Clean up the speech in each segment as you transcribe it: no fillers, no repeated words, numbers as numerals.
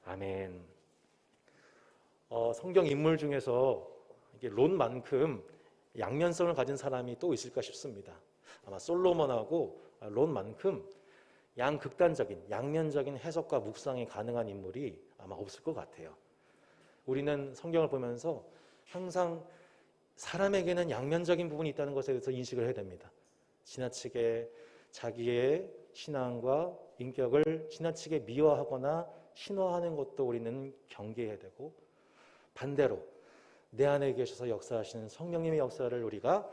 아멘. 성경 인물 중에서 이게 롯만큼 양면성을 가진 사람이 또 있을까 싶습니다. 아마 솔로몬하고 롯만큼 양극단적인, 양면적인 해석과 묵상이 가능한 인물이 아마 없을 것 같아요. 우리는 성경을 보면서 항상 사람에게는 양면적인 부분이 있다는 것에 대해서 인식을 해야 됩니다. 지나치게 자기의 신앙과 인격을 지나치게 미화하거나 신화하는 것도 우리는 경계해야 되고, 반대로 내 안에 계셔서 역사하시는 성령님의 역사를 우리가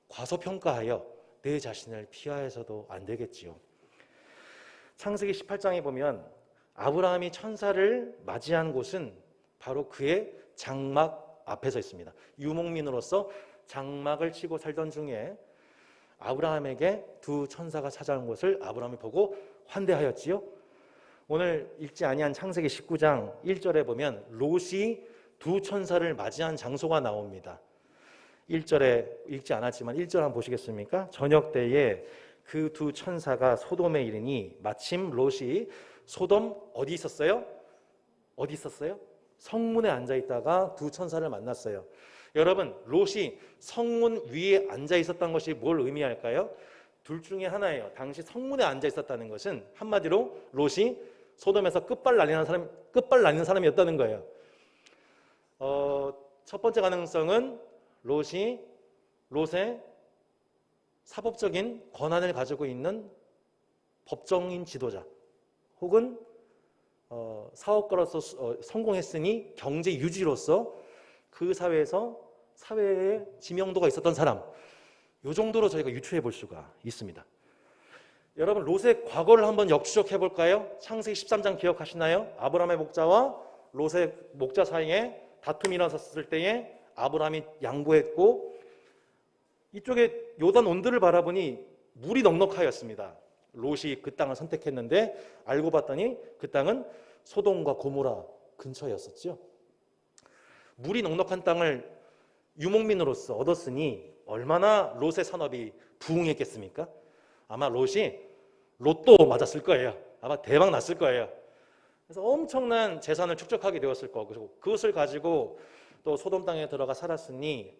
과소평가하여 내 자신을 피하여서도 안 되겠지요. 창세기 18장에 보면 아브라함이 천사를 맞이한 곳은 바로 그의 장막 앞에 서 있습니다. 유목민으로서 장막을 치고 살던 중에 아브라함에게 두 천사가 찾아온 것을 아브라함이 보고 환대하였지요. 오늘 읽지 아니한 창세기 19장 1절에 보면 롯이 두 천사를 맞이한 장소가 나옵니다. 1절에 읽지 않았지만 1절 한번 보시겠습니까? 저녁 때에 그 두 천사가 소돔에 이르니 마침 롯이 소돔 어디 있었어요? 어디 있었어요? 성문에 앉아 있다가 두 천사를 만났어요. 여러분, 롯이 성문 위에 앉아 있었던 것이 뭘 의미할까요? 둘 중에 하나예요. 당시 성문에 앉아 있었다는 것은 한마디로 롯이 소돔에서 끝발 날리는 사람이었다는 거예요. 첫 번째 가능성은 롯의 사법적인 권한을 가지고 있는 법정인 지도자, 혹은 사업가로서 성공했으니 경제 유지로서 그 사회에 지명도가 있었던 사람, 이 정도로 저희가 유추해 볼 수가 있습니다. 여러분, 롯의 과거를 한번 역추적해 볼까요? 창세기 13장 기억하시나요? 아브라함의 목자와 롯의 목자 사이에 다툼이 일어났을 때에 아브라함이 양보했고, 이쪽에 요단 온들을 바라보니 물이 넉넉하였습니다. 롯이 그 땅을 선택했는데 알고 봤더니 그 땅은 소돔과 고모라 근처였었죠. 물이 넉넉한 땅을 유목민으로서 얻었으니 얼마나 롯의 산업이 부흥했겠습니까? 아마 롯이 로또 맞았을 거예요. 아마 대박 났을 거예요. 그래서 엄청난 재산을 축적하게 되었을 거고, 그것을 가지고 또 소돔 땅에 들어가 살았으니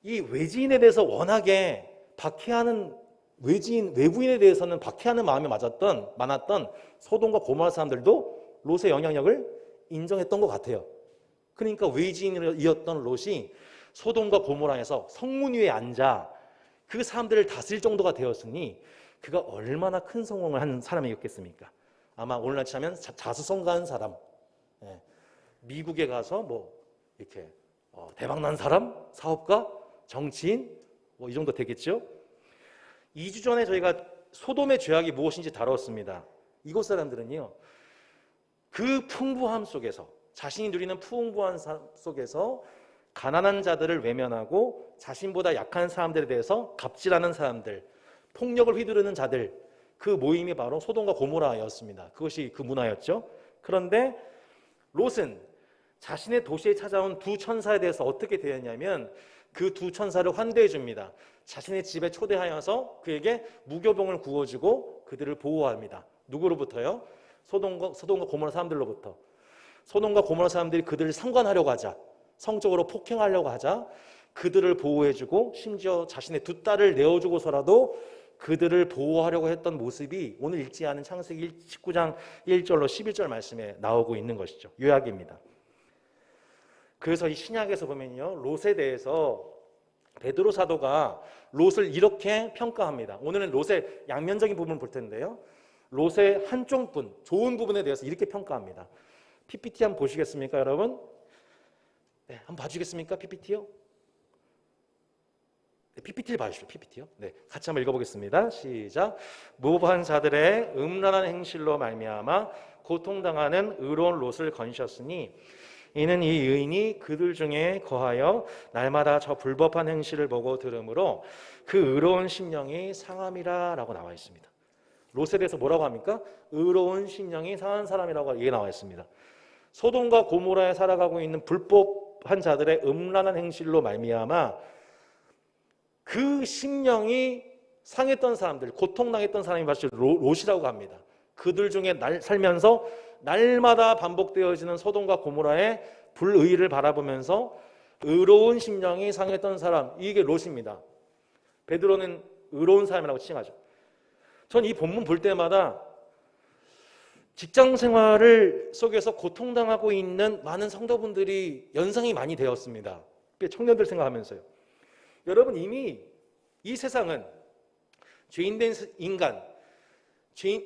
이 외지인에 대해서 워낙에 박해하는 외부인에 대해서는 박해하는 마음이 많았던 소돔과 고모라 사람들도 롯의 영향력을 인정했던 것 같아요. 그러니까 외지인이었던 롯이 소돔과 고모라에서 성문 위에 앉아 그 사람들을 다스릴 정도가 되었으니 그가 얼마나 큰 성공을 한 사람이었겠습니까? 아마 오늘날치 하면 자수성가한 사람, 미국에 가서 이렇게 대박난 사람, 사업가, 정치인, 이 정도 되겠죠? 2주 전에 저희가 소돔의 죄악이 무엇인지 다뤘습니다. 이곳 사람들은요, 그 풍부함 속에서, 자신이 누리는 풍부한 삶 속에서 가난한 자들을 외면하고 자신보다 약한 사람들에 대해서 갑질하는 사람들, 폭력을 휘두르는 자들, 그 모임이 바로 소돔과 고모라였습니다. 그것이 그 문화였죠. 그런데 롯은 자신의 도시에 찾아온 두 천사에 대해서 어떻게 대했냐면 그 두 천사를 환대해 줍니다. 자신의 집에 초대하여서 그에게 무교병을 구워주고 그들을 보호합니다. 누구로부터요? 소돔과 고모라 사람들로부터. 소돔과 고모라 사람들이 그들을 상관하려고 하자, 성적으로 폭행하려고 하자 그들을 보호해주고 심지어 자신의 두 딸을 내어주고서라도 그들을 보호하려고 했던 모습이 오늘 읽지 않은 창세기 19장 1절로 11절 말씀에 나오고 있는 것이죠. 요약입니다. 그래서 이 신약에서 보면요, 롯에 대해서 베드로 사도가 롯을 이렇게 평가합니다. 오늘은 롯의 양면적인 부분을 볼 텐데요, 롯의 한쪽 분, 좋은 부분에 대해서 이렇게 평가합니다. PPT 한번 보시겠습니까, 여러분? 네, 한번 봐주겠습니까, PPT요? 네, PPT를 봐주시죠, PPT요. 네, 같이 한번 읽어보겠습니다. 시작. 모범한 자들의 음란한 행실로 말미암아 고통당하는 의로운 롯을 건지셨으니 이는 이 의인이 그들 중에 거하여 날마다 저 불법한 행실을 보고 들으므로 그 의로운 심령이 상함이라 라고 나와 있습니다. 롯에 대해서 뭐라고 합니까? 의로운 심령이 상한 사람이라고 얘기 나와 있습니다. 소돔과 고모라에 살아가고 있는 불법한 자들의 음란한 행실로 말미암아 그 심령이 상했던 사람들, 고통당했던 사람이 바로 롯이라고 합니다. 그들 중에 살면서 날마다 반복되어지는 소돔과 고모라의 불의를 바라보면서 의로운 심령이 상했던 사람, 이게 롯입니다. 베드로는 의로운 사람이라고 칭하죠. 전 이 본문 볼 때마다 직장 생활을 속에서 고통당하고 있는 많은 성도분들이 연상이 많이 되었습니다. 청년들 생각하면서요. 여러분, 이미 이 세상은 죄인된 인간,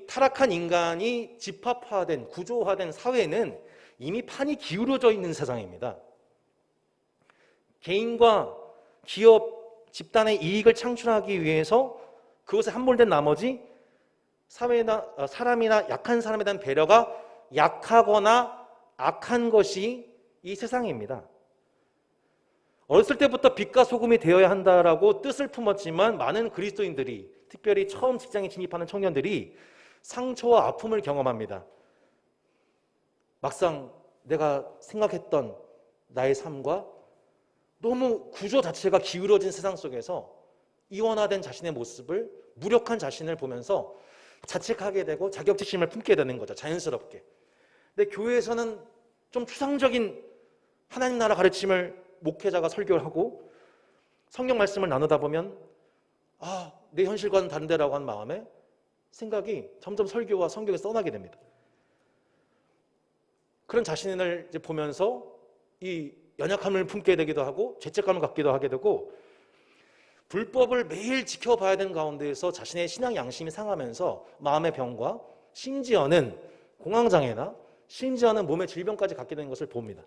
타락한 인간이 집합화된, 구조화된 사회는 이미 판이 기울어져 있는 세상입니다. 개인과 기업, 집단의 이익을 창출하기 위해서 그것에 함몰된 나머지 사람이나 약한 사람에 대한 배려가 약하거나 악한 것이 이 세상입니다. 어렸을 때부터 빛과 소금이 되어야 한다라고 뜻을 품었지만 많은 그리스도인들이, 특별히 처음 직장에 진입하는 청년들이 상처와 아픔을 경험합니다. 막상 내가 생각했던 나의 삶과 너무 구조 자체가 기울어진 세상 속에서 이원화된 자신의 모습을, 무력한 자신을 보면서 자책하게 되고 자격지심을 품게 되는 거죠. 자연스럽게. 근데 교회에서는 좀 추상적인 하나님 나라 가르침을 목회자가 설교를 하고 성경 말씀을 나누다 보면 내 현실과는 다른데라고 하는 마음에 생각이 점점 설교와 성경에서 떠나게 됩니다. 그런 자신을 이제 보면서 이 연약함을 품게 되기도 하고 죄책감을 갖기도 하게 되고 불법을 매일 지켜봐야 되는 가운데에서 자신의 신앙 양심이 상하면서 마음의 병과 심지어는 공황장애나 심지어는 몸의 질병까지 갖게 되는 것을 봅니다.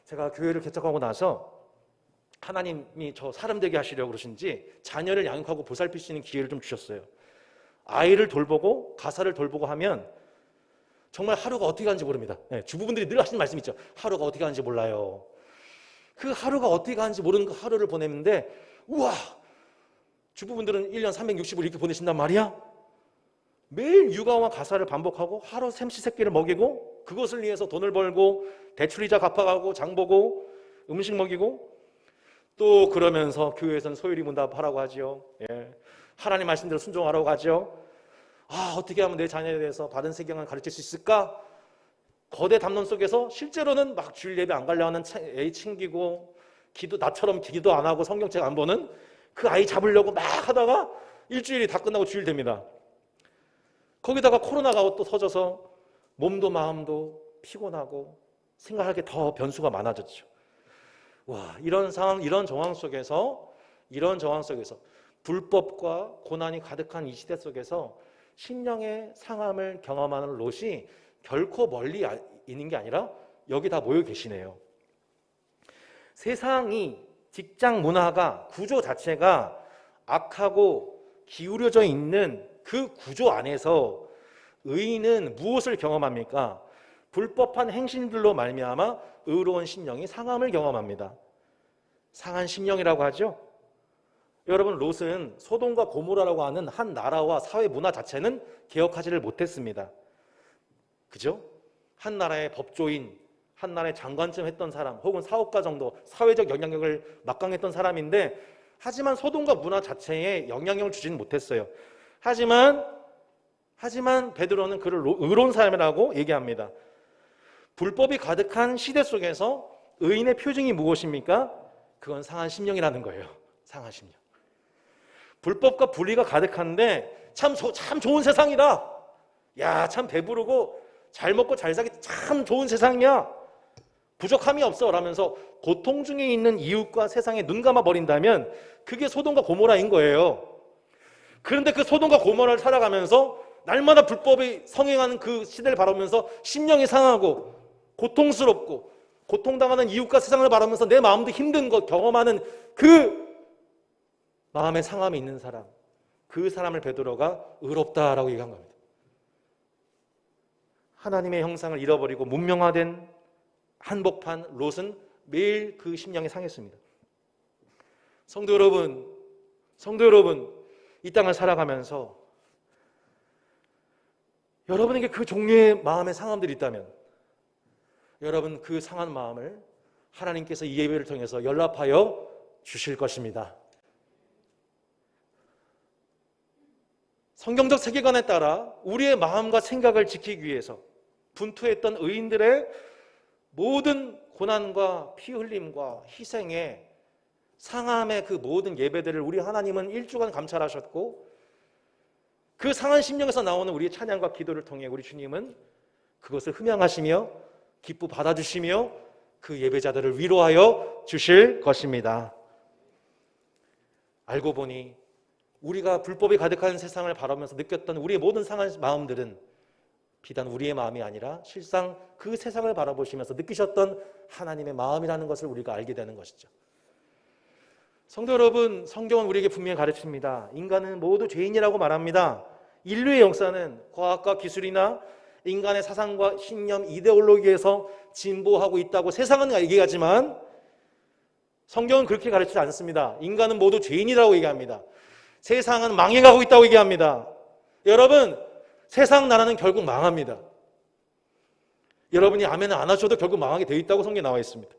제가 교회를 개척하고 나서 하나님이 저 사람 되게 하시려고 그러신지 자녀를 양육하고 보살필 수 있는 기회를 좀 주셨어요. 아이를 돌보고 가사를 돌보고 하면 정말 하루가 어떻게 가는지 모릅니다. 주부분들이 늘 하시는 말씀 있죠. 하루가 어떻게 가는지 몰라요. 그 하루가 어떻게 가는지 모르는 그 하루를 보내는데 우와! 주부분들은 1년 360일 이렇게 보내신단 말이야? 매일 육아와 가사를 반복하고 하루 삼시세끼를 먹이고 그것을 위해서 돈을 벌고 대출이자 갚아가고 장보고 음식 먹이고 또 그러면서 교회에서는 소율이 문답하라고 하죠. 하나님 말씀대로 순종하라고 하죠. 어떻게 하면 내 자녀에 대해서 바른 세경을 가르칠 수 있을까? 거대 담론 속에서 실제로는 막 주일 예배 안 가려고 하는 애 챙기고 나처럼 기도 안 하고 성경책 안 보는 그 아이 잡으려고 막 하다가 일주일이 다 끝나고 주일 됩니다. 거기다가 코로나가 또 터져서 몸도 마음도 피곤하고 생각할 게 더 변수가 많아졌죠. 와, 이런 상황, 이런 정황 속에서 불법과 고난이 가득한 이 시대 속에서 심령의 상함을 경험하는 롯이 결코 멀리 있는 게 아니라 여기 다 모여 계시네요. 세상이, 직장 문화가, 구조 자체가 악하고 기울여져 있는 그 구조 안에서 의인은 무엇을 경험합니까? 불법한 행실들로 말미암아 의로운 심령이 상함을 경험합니다. 상한 심령이라고 하죠. 여러분, 롯은 소돔과 고모라라고 하는 한 나라와 사회 문화 자체는 개혁하지를 못했습니다. 그죠? 한 나라의 법조인, 한 나라의 장관쯤 했던 사람, 혹은 사업가 정도 사회적 영향력을 막강했던 사람인데, 하지만 소돔과 문화 자체에 영향력을 주지는 못했어요. 하지만 베드로는 그를 의로운 사람이라고 얘기합니다. 불법이 가득한 시대 속에서 의인의 표징이 무엇입니까? 그건 상한 심령이라는 거예요. 상한 심령. 불법과 불의가 가득한데 참 좋은 세상이다. 야, 참 배부르고 잘 먹고 잘 살기 참 좋은 세상이야. 부족함이 없어 라면서 고통 중에 있는 이웃과 세상에 눈 감아 버린다면 그게 소돔과 고모라인 거예요. 그런데 그 소돔과 고모라를 살아가면서 날마다 불법이 성행하는 그 시대를 바라보면서 심령이 상하고 고통스럽고 고통당하는 이웃과 세상을 바라보면서 내 마음도 힘든 것 경험하는 그 마음의 상함이 있는 사람, 그 사람을 베드로가 의롭다라고 얘기한 겁니다. 하나님의 형상을 잃어버리고 문명화된 한복판 롯은 매일 그 심령이 상했습니다. 성도 여러분, 이 땅을 살아가면서 여러분에게 그 종류의 마음의 상함들이 있다면 여러분 그 상한 마음을 하나님께서 이 예배를 통해서 연락하여 주실 것입니다. 성경적 세계관에 따라 우리의 마음과 생각을 지키기 위해서 분투했던 의인들의 모든 고난과 피 흘림과 희생의 상함의 그 모든 예배들을 우리 하나님은 일주간 감찰하셨고, 그 상한 심령에서 나오는 우리의 찬양과 기도를 통해 우리 주님은 그것을 흠양하시며 기쁘 받아주시며 그 예배자들을 위로하여 주실 것입니다. 알고 보니 우리가 불법이 가득한 세상을 바라보면서 느꼈던 우리의 모든 상한 마음들은 비단 우리의 마음이 아니라 실상 그 세상을 바라보시면서 느끼셨던 하나님의 마음이라는 것을 우리가 알게 되는 것이죠. 성도 여러분, 성경은 우리에게 분명히 가르칩니다. 인간은 모두 죄인이라고 말합니다. 인류의 역사는 과학과 기술이나 인간의 사상과 신념, 이데올로기에서 진보하고 있다고 세상은 얘기하지만 성경은 그렇게 가르치지 않습니다. 인간은 모두 죄인이라고 얘기합니다. 세상은 망해가고 있다고 얘기합니다. 여러분, 세상 나라는 결국 망합니다. 여러분이 아멘을 안 하셔도 결국 망하게 되어 있다고 성경에 나와 있습니다.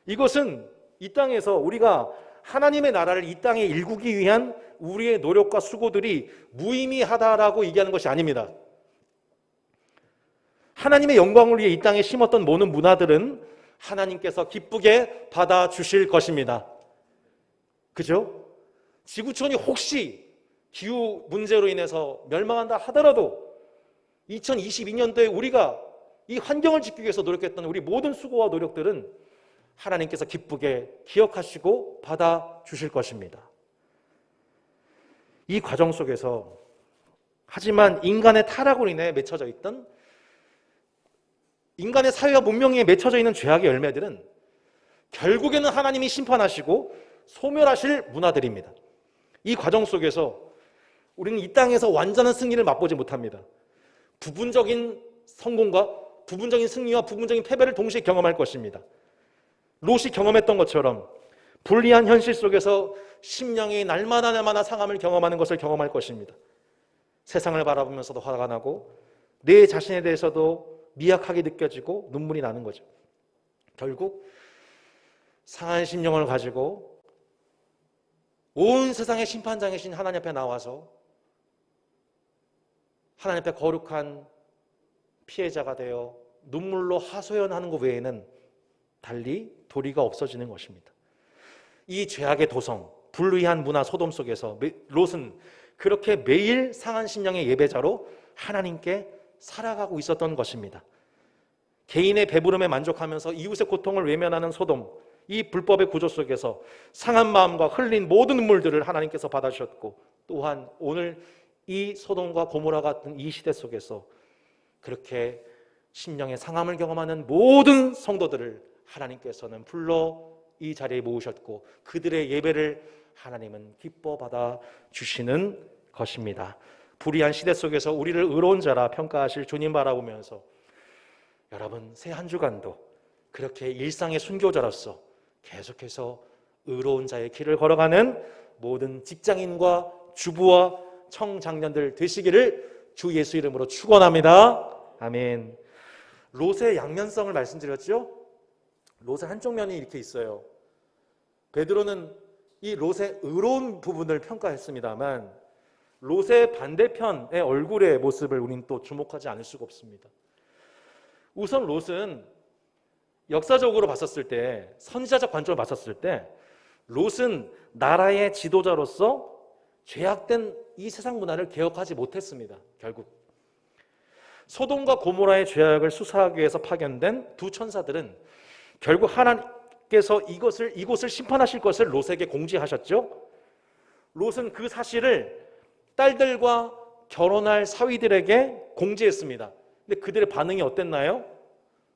이것은 이 땅에서 우리가 하나님의 나라를 이 땅에 일구기 위한 우리의 노력과 수고들이 무의미하다라고 얘기하는 것이 아닙니다. 하나님의 영광을 위해 이 땅에 심었던 모든 문화들은 하나님께서 기쁘게 받아주실 것입니다. 그죠? 지구촌이 혹시 기후 문제로 인해서 멸망한다 하더라도 2022년도에 우리가 이 환경을 지키기 위해서 노력했던 우리 모든 수고와 노력들은 하나님께서 기쁘게 기억하시고 받아주실 것입니다. 이 과정 속에서 하지만 인간의 타락으로 인해 맺혀져 있던, 인간의 사회와 문명에 맺혀져 있는 죄악의 열매들은 결국에는 하나님이 심판하시고 소멸하실 문화들입니다. 이 과정 속에서 우리는 이 땅에서 완전한 승리를 맛보지 못합니다. 부분적인 성공과 부분적인 승리와 부분적인 패배를 동시에 경험할 것입니다. 롯이 경험했던 것처럼 불리한 현실 속에서 심령이 날마다 상함을 경험하는 것을 경험할 것입니다. 세상을 바라보면서도 화가 나고 내 자신에 대해서도 미약하게 느껴지고 눈물이 나는 거죠. 결국 상한 심령을 가지고 온 세상의 심판장이신 하나님 앞에 나와서 하나님 앞에 거룩한 피해자가 되어 눈물로 하소연하는 것 외에는 달리 도리가 없어지는 것입니다. 이 죄악의 도성, 불의한 문화 소돔 속에서 롯은 그렇게 매일 상한 심령의 예배자로 하나님께 살아가고 있었던 것입니다. 개인의 배부름에 만족하면서 이웃의 고통을 외면하는 소돔, 이 불법의 구조 속에서 상한 마음과 흘린 모든 눈물들을 하나님께서 받아주셨고, 또한 오늘 이 소돔과 고모라 같은 이 시대 속에서 그렇게 심령의 상함을 경험하는 모든 성도들을 하나님께서는 불러 이 자리에 모으셨고 그들의 예배를 하나님은 기뻐 받아 주시는 것입니다. 불의한 시대 속에서 우리를 의로운 자라 평가하실 주님 바라보면서 여러분, 새 한 주간도 그렇게 일상의 순교자로서 계속해서 의로운 자의 길을 걸어가는 모든 직장인과 주부와 청장년들 되시기를 주 예수 이름으로 축원합니다. 아멘. 롯의 양면성을 말씀드렸죠? 롯의 한쪽 면이 이렇게 있어요. 베드로는 이 롯의 의로운 부분을 평가했습니다만 롯의 반대편의 얼굴의 모습을 우리는 또 주목하지 않을 수가 없습니다. 우선 롯은 역사적으로 봤었을 때, 선지자적 관점으로 봤었을 때 롯은 나라의 지도자로서 죄악된 이 세상 문화를 개혁하지 못했습니다. 결국 소돔과 고모라의 죄악을 수사하기 위해서 파견된 두 천사들은 결국 하나님께서 이곳을 심판하실 것을 롯에게 공지하셨죠. 롯은 그 사실을 딸들과 결혼할 사위들에게 공지했습니다. 근데 그들의 반응이 어땠나요?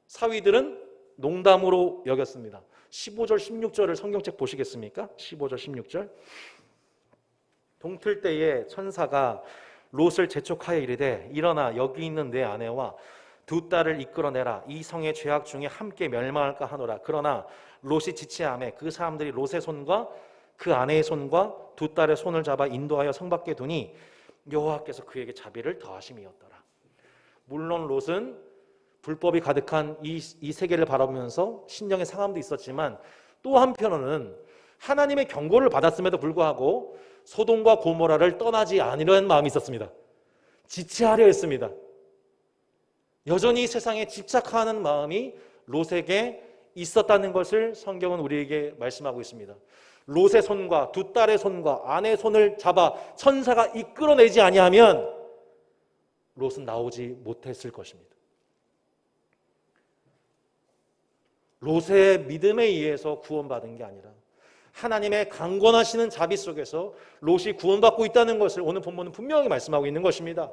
사위들은 농담으로 여겼습니다. 15절 16절을 성경책 보시겠습니까? 15절 16절. 동틀 때에 천사가 롯을 재촉하여 이르되 일어나 여기 있는 내 아내와 두 딸을 이끌어내라. 이 성의 죄악 중에 함께 멸망할까 하노라. 그러나 롯이 지체하매 그 사람들이 롯의 손과 그 아내의 손과 두 딸의 손을 잡아 인도하여 성 밖에 두니 여호와께서 그에게 자비를 더하심이었더라. 물론 롯은 불법이 가득한 이 세계를 바라보면서 심령의 상함도 있었지만 또 한편으로는 하나님의 경고를 받았음에도 불구하고 소돔과 고모라를 떠나지 않으려는 마음이 있었습니다. 지체하려 했습니다. 여전히 세상에 집착하는 마음이 롯에게 있었다는 것을 성경은 우리에게 말씀하고 있습니다. 롯의 손과 두 딸의 손과 아내의 손을 잡아 천사가 이끌어내지 아니하면 롯은 나오지 못했을 것입니다. 롯의 믿음에 의해서 구원받은 게 아니라 하나님의 강권하시는 자비 속에서 롯이 구원받고 있다는 것을 오늘 본문은 분명히 말씀하고 있는 것입니다.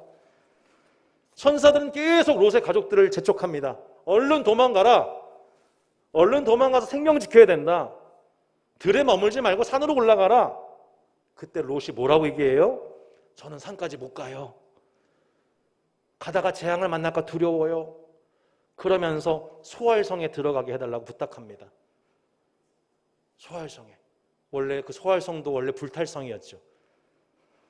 천사들은 계속 롯의 가족들을 재촉합니다. 얼른 도망가라. 얼른 도망가서 생명 지켜야 된다. 들에 머물지 말고 산으로 올라가라. 그때 롯이 뭐라고 얘기해요? 저는 산까지 못 가요. 가다가 재앙을 만날까 두려워요. 그러면서 소활성에 들어가게 해달라고 부탁합니다. 소활성에. 원래 그 소활성도 원래 불탈성이었죠.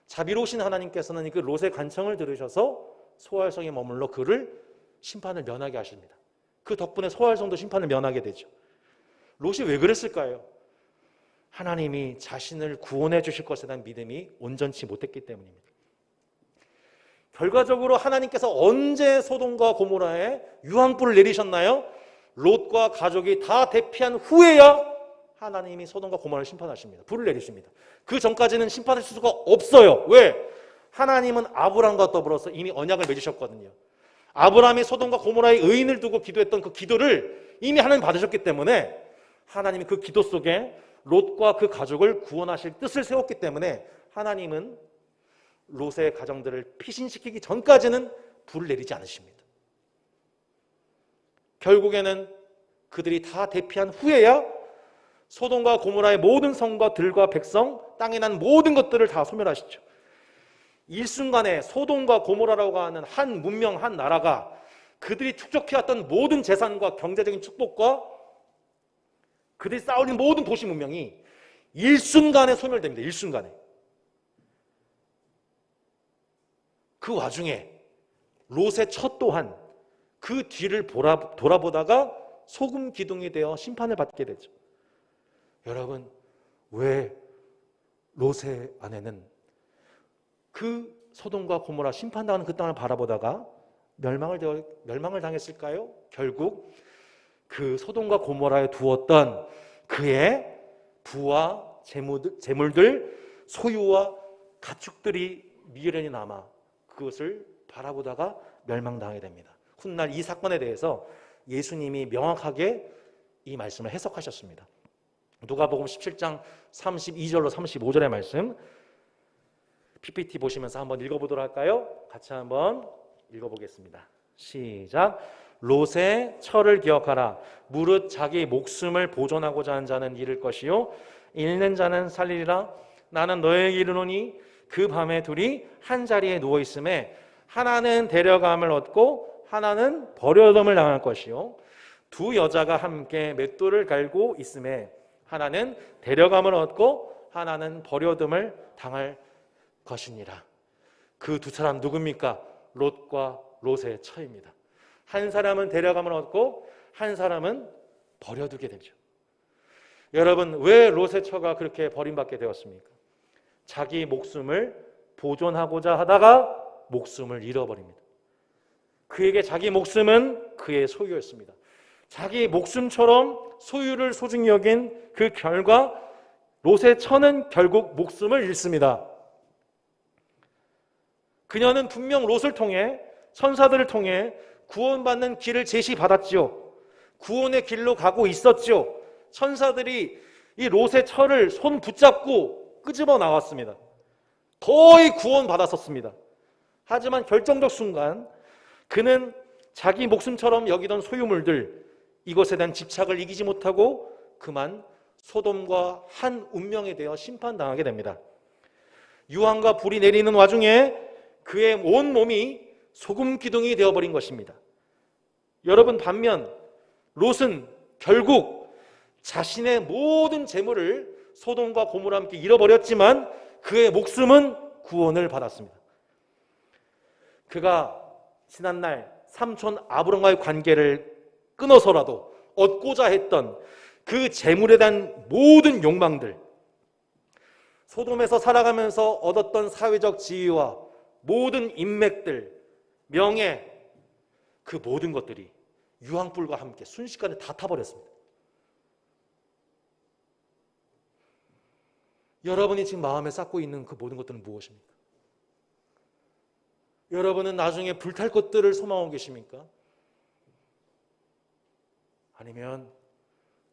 자비로우신 하나님께서는 그 롯의 간청을 들으셔서 소활성에 머물러 그를 심판을 면하게 하십니다. 그 덕분에 소활성도 심판을 면하게 되죠. 롯이 왜 그랬을까요? 하나님이 자신을 구원해 주실 것에 대한 믿음이 온전치 못했기 때문입니다. 결과적으로 하나님께서 언제 소돔과 고모라에 유황불을 내리셨나요? 롯과 가족이 다 대피한 후에야 하나님이 소돔과 고모라를 심판하십니다. 불을 내리십니다. 그 전까지는 심판하실 수가 없어요. 왜? 하나님은 아브람과 더불어서 이미 언약을 맺으셨거든요. 아브람이 소돔과 고모라의 의인을 두고 기도했던 그 기도를 이미 하나님 받으셨기 때문에 하나님이 그 기도 속에 롯과 그 가족을 구원하실 뜻을 세웠기 때문에 하나님은 롯의 가정들을 피신시키기 전까지는 불을 내리지 않으십니다. 결국에는 그들이 다 대피한 후에야 소돔과 고모라의 모든 성과 들과 백성, 땅에 난 모든 것들을 다 소멸하시죠. 일순간에 소돔과 고모라라고 하는 한 문명, 한 나라가 그들이 축적해왔던 모든 재산과 경제적인 축복과 그들이 쌓아올린 모든 도시 문명이 일순간에 소멸됩니다. 일순간에. 그 와중에 롯의 처 또한 그 뒤를 돌아보다가 소금 기둥이 되어 심판을 받게 되죠. 여러분, 왜 롯의 아내는 그 소돔과 고모라 심판당하는 그 땅을 바라보다가 멸망을 당했을까요? 결국 그 소돔과 고모라에 두었던 그의 부와 재물들, 소유와 가축들이 미련히 남아 그것을 바라보다가 멸망당하게 됩니다. 훗날 이 사건에 대해서 예수님이 명확하게 이 말씀을 해석하셨습니다. 누가복음 17장 32절로 35절의 말씀 PPT 보시면서 한번 읽어보도록 할까요? 같이 한번 읽어보겠습니다. 시작. 롯의 처를 기억하라. 무릇 자기 목숨을 보존하고자 하는 자는 잃을 것이요 잃는 자는 살리리라. 나는 너에게 이르노니 그 밤에 둘이 한 자리에 누워 있음에 하나는 데려감을 얻고 하나는 버려둠을 당할 것이요 두 여자가 함께 맷돌을 갈고 있음에 하나는 데려감을 얻고 하나는 버려둠을 당할 것이니라. 그 두 사람 누굽니까? 롯과 롯의 처입니다. 한 사람은 데려감을 얻고 한 사람은 버려두게 되죠. 여러분, 왜 롯의 처가 그렇게 버림받게 되었습니까? 자기 목숨을 보존하고자 하다가 목숨을 잃어버립니다. 그에게 자기 목숨은 그의 소유였습니다. 자기 목숨처럼 소유를 소중히 여긴 그 결과 롯의 처는 결국 목숨을 잃습니다. 그녀는 분명 롯을 통해 천사들을 통해 구원받는 길을 제시받았지요. 구원의 길로 가고 있었지요. 천사들이 이 롯의 처를 손 붙잡고 끄집어 나왔습니다. 거의 구원받았었습니다. 하지만 결정적 순간 그는 자기 목숨처럼 여기던 소유물들 이것에 대한 집착을 이기지 못하고 그만 소돔과 한 운명에 대해 심판당하게 됩니다. 유황과 불이 내리는 와중에 그의 온 몸이 소금 기둥이 되어버린 것입니다. 여러분, 반면 롯은 결국 자신의 모든 재물을 소돔과 고모라와 함께 잃어버렸지만 그의 목숨은 구원을 받았습니다. 그가 지난날 삼촌 아브람과의 관계를 끊어서라도 얻고자 했던 그 재물에 대한 모든 욕망들, 소돔에서 살아가면서 얻었던 사회적 지위와 모든 인맥들, 명예, 그 모든 것들이 유황불과 함께 순식간에 다 타버렸습니다. 여러분이 지금 마음에 쌓고 있는 그 모든 것들은 무엇입니까? 여러분은 나중에 불탈 것들을 소망하고 계십니까? 아니면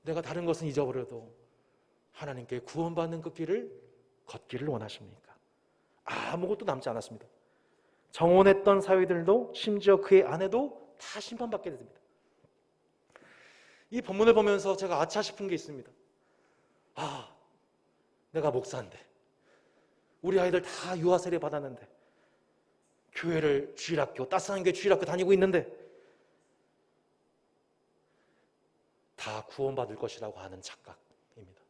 내가 다른 것은 잊어버려도 하나님께 구원받는 그 길을 걷기를 원하십니까? 아무것도 남지 않았습니다. 정혼했던 사위들도 심지어 그의 아내도 다 심판받게 됩니다. 이 본문을 보면서 제가 아차 싶은 게 있습니다. 내가 목사인데 우리 아이들 다 유아 세례 받았는데 교회를 주일학교, 따스한 교회 주일학교 다니고 있는데 다 구원받을 것이라고 하는 착각입니다.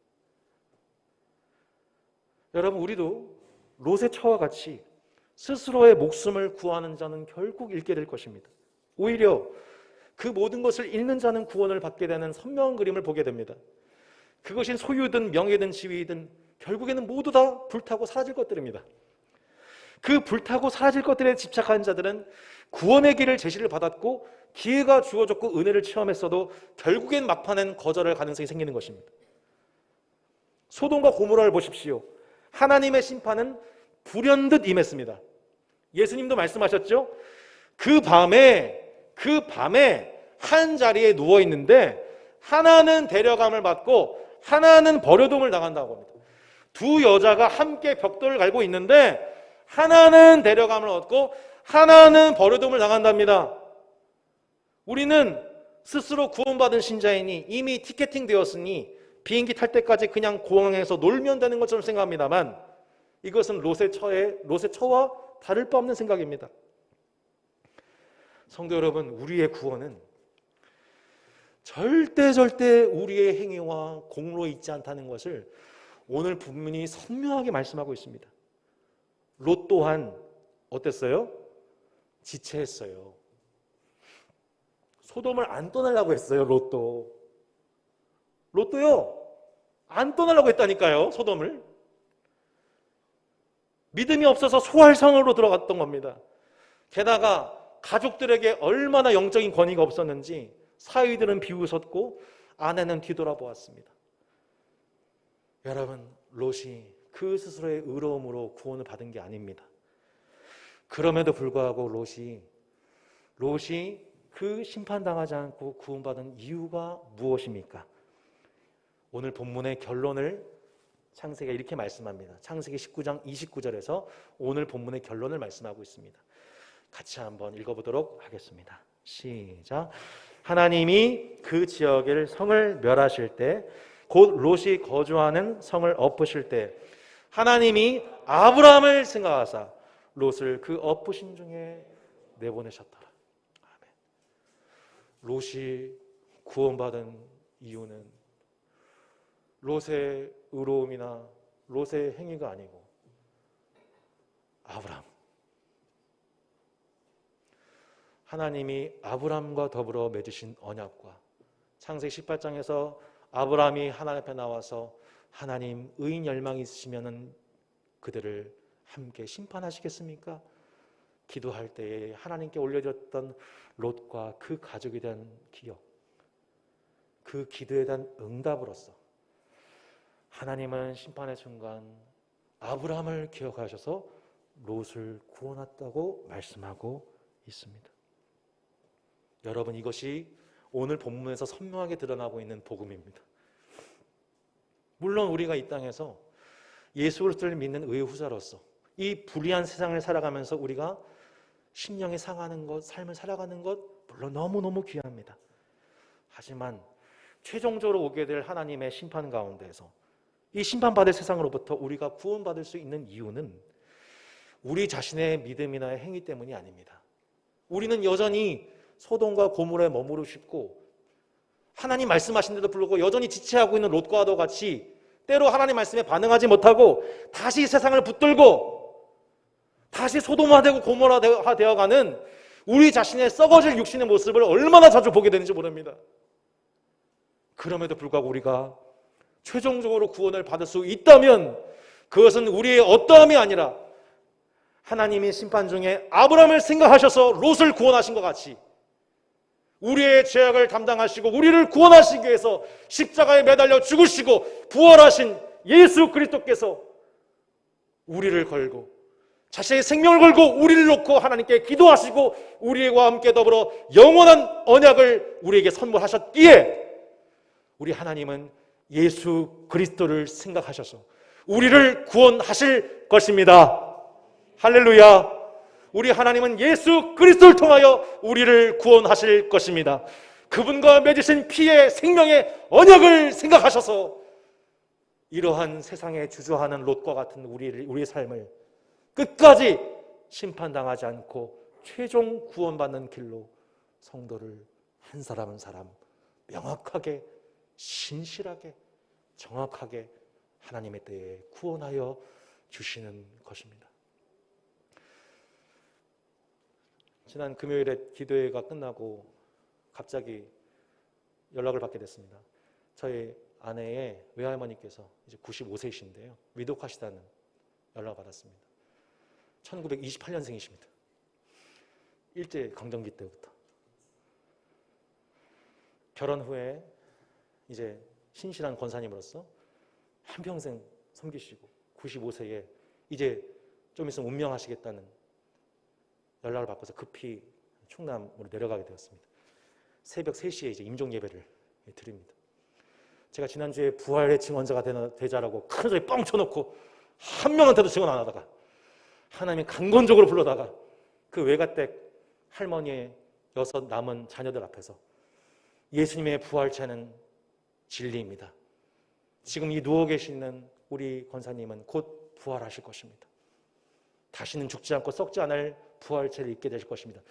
여러분, 우리도 롯의 처와 같이 스스로의 목숨을 구하는 자는 결국 잃게 될 것입니다. 오히려 그 모든 것을 잃는 자는 구원을 받게 되는 선명한 그림을 보게 됩니다. 그것이 소유든 명예든 지위든 결국에는 모두 다 불타고 사라질 것들입니다. 그 불타고 사라질 것들에 집착한 자들은 구원의 길을 제시를 받았고 기회가 주어졌고 은혜를 체험했어도 결국엔 막판엔 거절할 가능성이 생기는 것입니다. 소돔과 고모라를 보십시오. 하나님의 심판은 불현듯 임했습니다. 예수님도 말씀하셨죠? 그 밤에 한 자리에 누워 있는데 하나는 데려감을 받고 하나는 버려둠을 당한다고 합니다. 두 여자가 함께 벽돌을 갈고 있는데 하나는 데려감을 얻고 하나는 버려둠을 당한답니다. 우리는 스스로 구원받은 신자이니 이미 티켓팅 되었으니 비행기 탈 때까지 그냥 공항에서 놀면 되는 것처럼 생각합니다만 이것은 롯의 처와 다를 바 없는 생각입니다. 성도 여러분, 우리의 구원은 절대 우리의 행위와 공로에 있지 않다는 것을 오늘 본문이 선명하게 말씀하고 있습니다. 롯 또한 어땠어요? 지체했어요. 소돔을 안 떠나려고 했어요. 롯도요 안 떠나려고 했다니까요. 소돔을. 믿음이 없어서 소활성으로 들어갔던 겁니다. 게다가 가족들에게 얼마나 영적인 권위가 없었는지 사위들은 비웃었고 아내는 뒤돌아보았습니다. 여러분, 롯이 그 스스로의 의로움으로 구원을 받은 게 아닙니다. 그럼에도 불구하고 롯이 그 심판당하지 않고 구원받은 이유가 무엇입니까? 오늘 본문의 결론을 창세기가 이렇게 말씀합니다. 창세기 19장 29절에서 오늘 본문의 결론을 말씀하고 있습니다. 같이 한번 읽어보도록 하겠습니다. 시작. 하나님이 그 지역의 성을 멸하실 때, 곧 롯이 거주하는 성을 엎으실 때 하나님이 아브라함을 생각하사 롯을 그 엎으신 중에 내보내셨더라. 아멘. 롯이 구원받은 이유는 롯의 의로움이나 롯의 행위가 아니고 아브라함. 하나님이 아브라함과 더불어 맺으신 언약과 창세기 18장에서 아브라함이 하나님 앞에 나와서 하나님, 의인 열망이 있으시면 그들을 함께 심판하시겠습니까? 기도할 때에 하나님께 올려드렸던 롯과 그 가족에 대한 기억, 그 기도에 대한 응답으로서 하나님은 심판의 순간 아브라함을 기억하셔서 롯을 구원했다고 말씀하고 있습니다. 여러분, 이것이 오늘 본문에서 선명하게 드러나고 있는 복음입니다. 물론 우리가 이 땅에서 예수 그리스도를 믿는 의의 후자로서 이 불의한 세상을 살아가면서 우리가 심령이 상하는 것, 삶을 살아가는 것 물론 너무너무 귀합니다. 하지만 최종적으로 오게 될 하나님의 심판 가운데에서 이 심판받을 세상으로부터 우리가 구원받을 수 있는 이유는 우리 자신의 믿음이나 행위 때문이 아닙니다. 우리는 여전히 소돔과 고모라에 머무르고 싶고 하나님 말씀하신 데도 불구하고 여전히 지체하고 있는 롯과도 같이 때로 하나님 말씀에 반응하지 못하고 다시 세상을 붙들고 다시 소돔화되고 고모라화 되어가는 우리 자신의 썩어질 육신의 모습을 얼마나 자주 보게 되는지 모릅니다. 그럼에도 불구하고 우리가 최종적으로 구원을 받을 수 있다면 그것은 우리의 어떠함이 아니라 하나님이 심판 중에 아브라함을 생각하셔서 롯을 구원하신 것 같이 우리의 죄악을 담당하시고 우리를 구원하시기 위해서 십자가에 매달려 죽으시고 부활하신 예수 그리스도께서 우리를 걸고 자신의 생명을 걸고 우리를 놓고 하나님께 기도하시고 우리와 함께 더불어 영원한 언약을 우리에게 선물하셨기에 우리 하나님은 예수 그리스도를 생각하셔서 우리를 구원하실 것입니다. 할렐루야. 우리 하나님은 예수 그리스도를 통하여 우리를 구원하실 것입니다. 그분과 맺으신 피의 생명의 언약을 생각하셔서 이러한 세상에 주저하는 롯과 같은 우리의 삶을 끝까지 심판당하지 않고 최종 구원받는 길로 성도를 한 사람 한 사람 명확하게 신실하게 정확하게 하나님의 때에 구원하여 주시는 것입니다. 지난 금요일에 기도회가 끝나고 갑자기 연락을 받게 됐습니다. 저희 아내의 외할머니께서 이제 95세이신데요. 위독하시다는 연락을 받았습니다. 1928년생이십니다. 일제 강점기 때부터. 결혼 후에 이제 신실한 권사님으로서 한평생 섬기시고 95세에 이제 좀 있으면 운명하시겠다는 연락을 받고서 급히 충남으로 내려가게 되었습니다. 새벽 3시에 이제 임종 예배를 드립니다. 제가 지난주에 부활의 증언자가 되자라고 큰 소리 뻥 쳐놓고 한 명한테도 증언 안 하다가 하나님이 강건적으로 불러다가 그 외가댁 할머니의 6 남은 자녀들 앞에서 예수님의 부활체는 진리입니다. 지금 이 누워 계시는 우리 권사님은 곧 부활하실 것입니다. 다시는 죽지 않고 썩지 않을 부활체를 입게 되실 것입니다.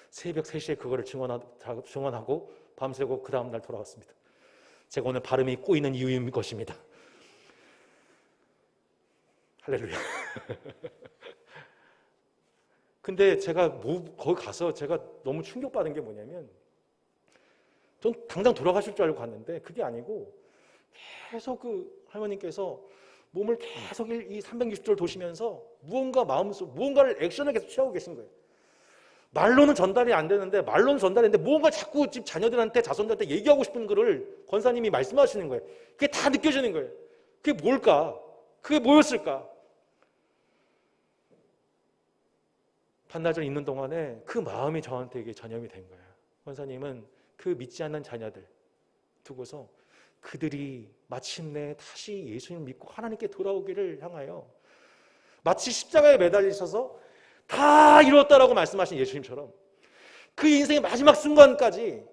새벽 3시에 그거를 증언하고 밤새고 그 다음 날 돌아왔습니다. 제가 오늘 발음이 꼬이는 이유인 것입니다. 할렐루야. 근데 제가 거기 가서 제가 너무 충격받은 게 뭐냐면 전 당장 돌아가실 줄 알고 갔는데 그게 아니고 계속 그 할머님께서 몸을 계속 이 360도를 도시면서 무언가를 액션을 계속 취하고 계신 거예요. 말로는 전달이 안 되는데 말로는 전달했는데 무언가 자꾸 집 자녀들한테 자손들한테 얘기하고 싶은 거를 권사님이 말씀하시는 거예요. 그게 다 느껴지는 거예요. 그게 뭘까? 그게 뭐였을까? 반나절 있는 동안에 그 마음이 저한테 이게 전염이 된 거예요. 권사님은 그 믿지 않는 자녀들 두고서 그들이 마침내 다시 예수님을 믿고 하나님께 돌아오기를 향하여 마치 십자가에 매달리셔서 다 이루었다라고 말씀하신 예수님처럼 그 인생의 마지막 순간까지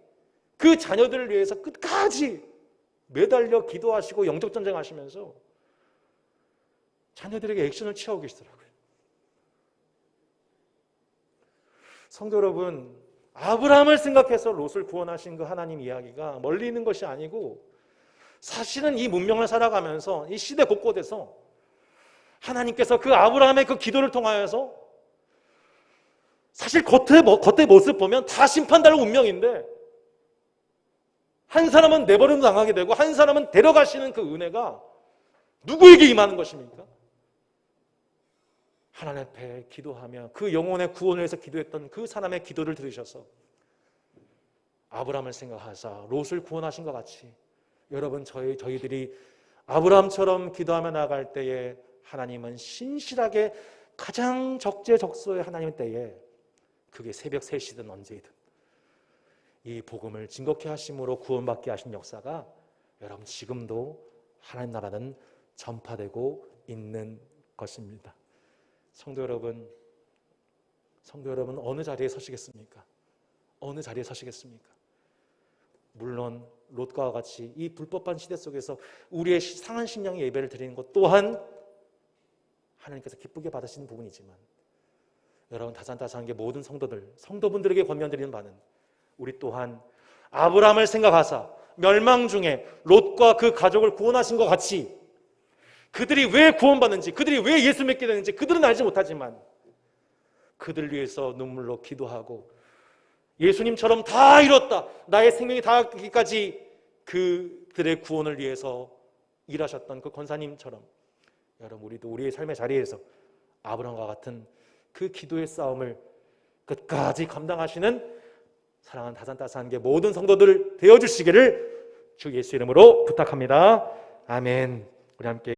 그 자녀들을 위해서 끝까지 매달려 기도하시고 영적 전쟁하시면서 자녀들에게 액션을 취하고 계시더라고요. 성도 여러분, 아브라함을 생각해서 롯을 구원하신 그 하나님 이야기가 멀리 있는 것이 아니고 사실은 이 문명을 살아가면서 이 시대 곳곳에서 하나님께서 그 아브라함의 그 기도를 통하여서 사실 겉의 모습 보면 다 심판당할 운명인데 한 사람은 내버려 당하게 되고 한 사람은 데려가시는 그 은혜가 누구에게 임하는 것입니까? 하나님 앞에 기도하며 그 영혼의 구원을 위해서 기도했던 그 사람의 기도를 들으셔서 아브라함을 생각하사 롯을 구원하신 것 같이 여러분 저희들이 아브라함처럼 기도하며 나아갈 때에 하나님은 신실하게 가장 적재적소의 하나님의 때에 그게 새벽 3시든 언제이든 이 복음을 증거케 하심으로 구원받게 하신 역사가 여러분 지금도 하나님 나라는 전파되고 있는 것입니다. 성도 여러분 어느 자리에 서시겠습니까? 어느 자리에 서시겠습니까? 물론 롯과 같이 이 불법한 시대 속에서 우리의 상한 심령의 예배를 드리는 것 또한 하나님께서 기쁘게 받으시는 부분이지만 여러분 다산다산한 게 모든 성도분들에게 권면드리는 바는 우리 또한 아브라함을 생각하사 멸망 중에 롯과 그 가족을 구원하신 것 같이 그들이 왜 구원받는지 그들이 왜 예수 믿게 되는지 그들은 알지 못하지만 그들을 위해서 눈물로 기도하고 예수님처럼 다 이뤘다 나의 생명이 닿기까지 그들의 구원을 위해서 일하셨던 그 권사님처럼 여러분 우리도 우리의 삶의 자리에서 아브라함과 같은 그 기도의 싸움을 끝까지 감당하시는 사랑하는 다산다산계 모든 성도들 되어주시기를 주 예수 이름으로 부탁합니다. 아멘. 우리 함께